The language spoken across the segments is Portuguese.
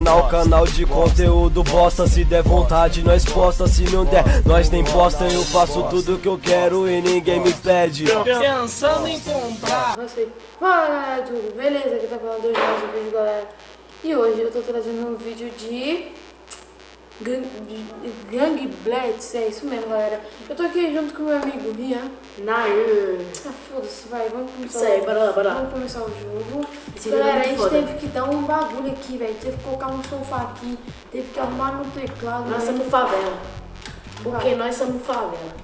Canal de conteúdo bosta, se der vontade nós posta, se não der nós nem posta. Eu faço tudo que eu quero e ninguém me pede. Pensando em comprar. Fala galera, tudo beleza? Aqui tá falando do Jorge, galera. E hoje eu tô trazendo um vídeo de Gang Blitz, é isso mesmo, galera. Eu tô aqui junto com meu amigo Rian. Foda-se, vai, vamos começar. Isso aí, bora lá. Vamos começar o jogo. Esse Galera, a jogo é muito gente foda. teve que dar um bagulho aqui, velho. Teve que colocar um sofá aqui, teve que arrumar no teclado. Nós velho. somos favela. Porque Vai. nós somos favela.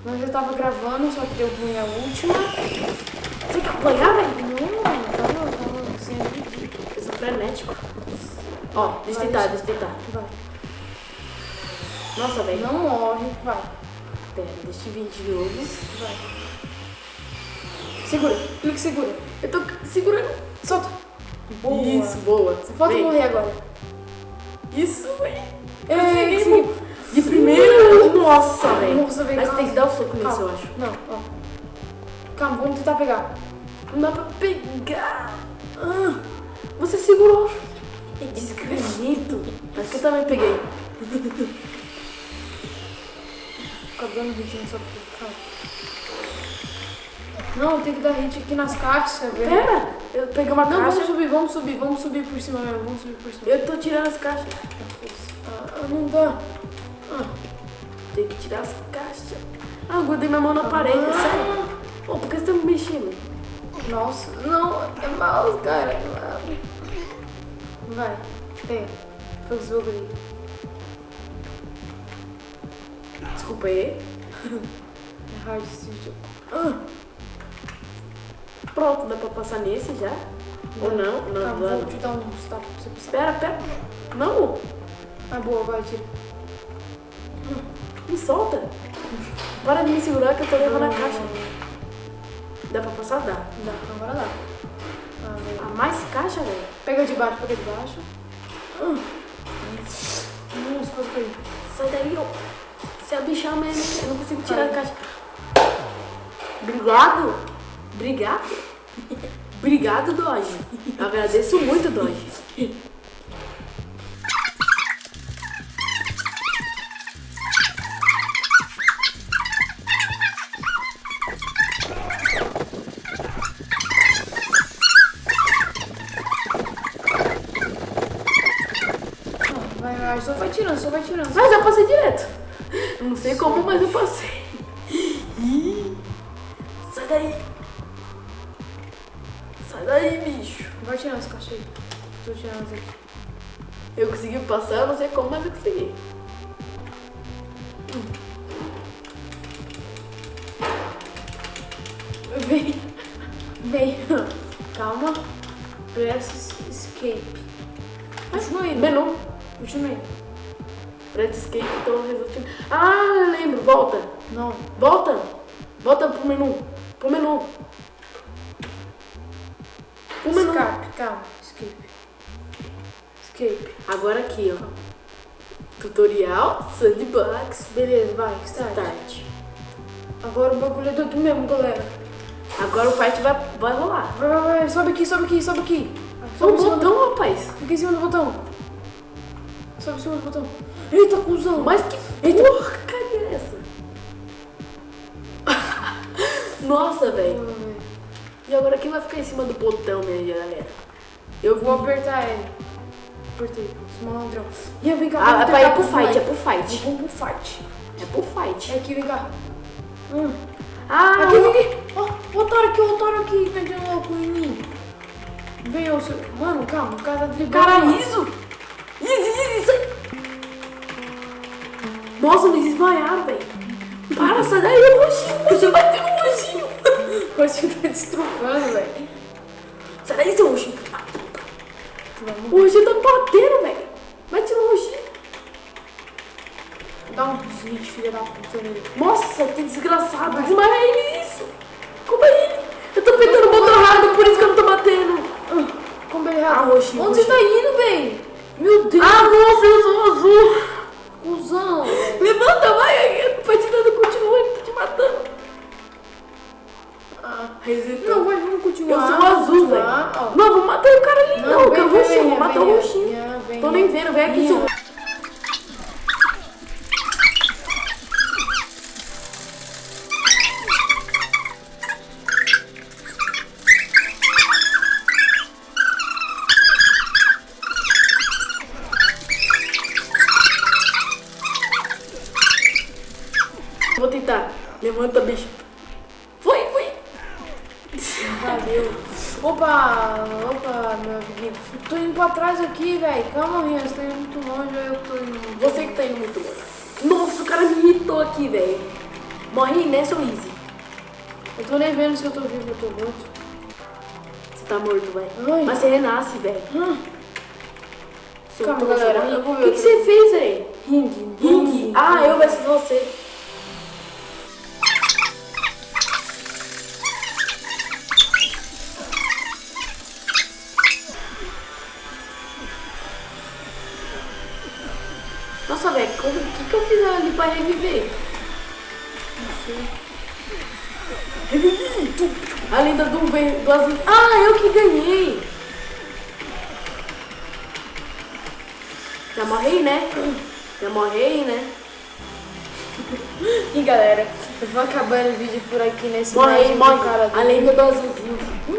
Nós já tava gravando, só que deu ruim a última. Você quer apanhar, velho? Não, tava sem acreditar. Eu sou frenético. Ó, deixa eu tentar. Vai. Nossa, velho. Não morre, vai. Pera, deixa eu vir de novo. Vai. Segura, clique segura. Eu tô segurando. Solta. Boa. Isso, boa. Só falta Vem. morrer agora. Isso, velho. Conseguimos. De primeira. Nossa, velho. Nossa, velho. Mas calma. tem que dar o soco nisso, Calma. eu acho. Não, ó. Calma, vamos tentar pegar. Não dá pra pegar. Você segurou. É desacredito. Acho que eu também peguei. Fica dando hit nessa porra. Não, tem que dar hit aqui nas caixas, velho. Pera, eu peguei uma Não, caixa. vamos subir por cima mesmo, vamos subir por cima. Eu tô tirando as caixas. Não dá. Tem que tirar as caixas. Eu grudei minha mão na parede, sério. Ô, por que você tá me mexendo? Nossa, não, é mouse, cara. Vai, pega. Foi os bagulho. Desculpa aí. É hard esse jogo. Pronto, dá pra passar nesse já? Ou não? Não, Calma, não. vou te dar um tapa pra você passar. Pera. Não, Ah, boa, vai, tira. me solta. Para de me segurar que eu tô levando a caixa. Dá pra passar? Dá. Dá, agora dá. Velho. A mais caixa, velho? Pega de baixo. Nossa, quase caiu. Sai daí, ó. Se a bicha mesmo, eu não consigo tirar a caixa. Obrigado. Obrigado, Dodge. Eu agradeço muito, Dodge. Vai, só vai tirando. Mas já passei direto. Não sei como, mas eu passei. Sai daí. Sai daí, bicho. Vai tirando as caixas aí. Tô tirando as aqui. Eu consegui passar, eu não sei como, mas eu consegui. Vem. Calma. Press escape. Continua indo. Menu. Continua indo. Press escape, tô resolvendo. Ah, eu lembro. Volta. Não. Volta. Volta pro menu. Pro menu. O menu. Escape, calma. Escape. Agora aqui, ó. Tutorial, sandbox. Beleza, vai. Start. Start. Agora o bagulho é do aqui mesmo, galera. Agora o fight vai rolar. Vai. Sobe aqui. Só Sobe um em cima botão, rapaz. Fica em cima do botão. Sobe em cima do botão. Eita, cuzão. Mas que porcaria é essa? Nossa, velho. E agora quem vai ficar em cima do botão, minha galera? Eu Vou apertar ele. Apertei. Esse malandrão. E vem cá. Ah, vamos é pra tentar ir pro pular. fight, é pro fight. Vamos pro fight. É pro fight. É aqui, vem cá. Ah, Aqui. Ó, o otário aqui, vendendo louco em mim. Vem, ô, seu... Mano, calma, o cara tá driblando. cara, isso. Isso aí. Nossa, me desmaiaram, velho. Para, sai daí, roxinho. Você bateu no roxinho. O roxinho tá destrufando, velho. Sai daí, seu roxinho. O roxinho tá batendo, velho. Bate no roxinho. Dá um hit, filha da puta nele. Nossa, que desgraçado. Desmaia ele, isso. Como é ele? Eu tô apertando o botão errado, por isso que eu não tô batendo. Como ele errado. roxinho, Onde você tá indo, velho? Meu Deus. Ah, nossa, eu sou azul. Cusão. Levanta, vai. A partida não continua, ele tá te matando. Não, vamos continuar. Eu sou azul, velho. Ó. Não, vou matar o cara ali. Não, eu quero o roxinho, vou matar o venha, roxinho. venha. vem. Tô nem vendo, vem aqui, seu... Vou tentar. Levanta, bicho. Foi. Valeu. Opa, meu amiguinho. Tô indo pra trás aqui, velho. Calma, Rian, você tá indo muito longe, eu tô indo. Você que tá indo muito longe. Nossa, o cara me irritou aqui, velho. Morre aí, né, seu Easy? Eu tô nem vendo se eu tô vivo ou tô morto. Você tá morto, velho. Ai. Mas você renasce, velho. Calma, galera. Eu vou O ver que você fez, velho? Ring. Ah, eu versus você. Nossa, velho, o que eu fiz ali pra reviver? Não sei. Revivi! A lenda do azul. Ah, eu que ganhei! Já morri, né? E galera, eu vou acabando o vídeo por aqui nesse Morre. cara. A lenda do azulzinho.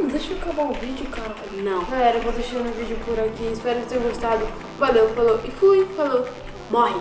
Deixa eu acabar o vídeo, cara. Não. Galera, eu vou deixando o vídeo por aqui. Espero que tenham gostado. Valeu, falou e fui. Falou. Morre.